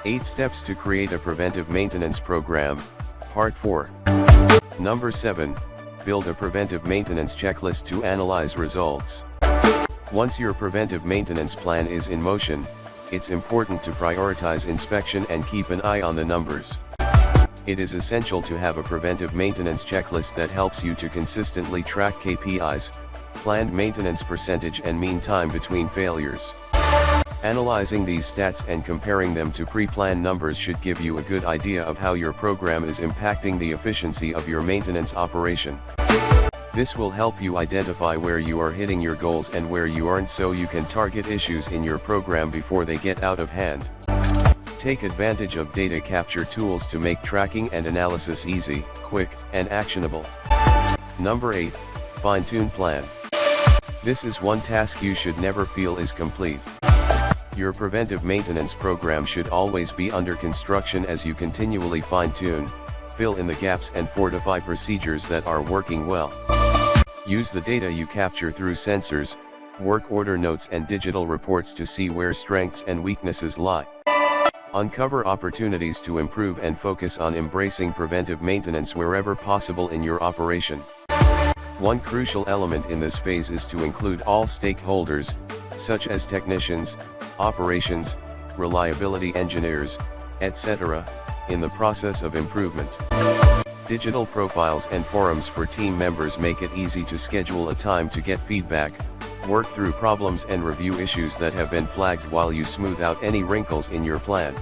8 Steps to Create a Preventive Maintenance Program, Part 4. Number 7. Build a preventive maintenance checklist to analyze results. Once your preventive maintenance plan is in motion, it's important to prioritize inspection and keep an eye on the numbers. It is essential to have a preventive maintenance checklist that helps you to consistently track KPIs, planned maintenance percentage and mean time between failures. Analyzing these stats and comparing them to pre-planned numbers should give you a good idea of how your program is impacting the efficiency of your maintenance operation. This will help you identify where you are hitting your goals and where you aren't, so you can target issues in your program before they get out of hand. Take advantage of data capture tools to make tracking and analysis easy, quick, and actionable. Number 8. Fine-tune plan. This is one task you should never feel is complete. Your preventive maintenance program should always be under construction as you continually fine-tune, fill in the gaps and fortify procedures that are working well. Use the data you capture through sensors, work order notes and digital reports to see where strengths and weaknesses lie. Uncover opportunities to improve and focus on embracing preventive maintenance wherever possible in your operation. One crucial element in this phase is to include all stakeholders, such as technicians, operations, reliability engineers, etc., in the process of improvement. Digital profiles and forums for team members make it easy to schedule a time to get feedback, work through problems and review issues that have been flagged while you smooth out any wrinkles in your plan.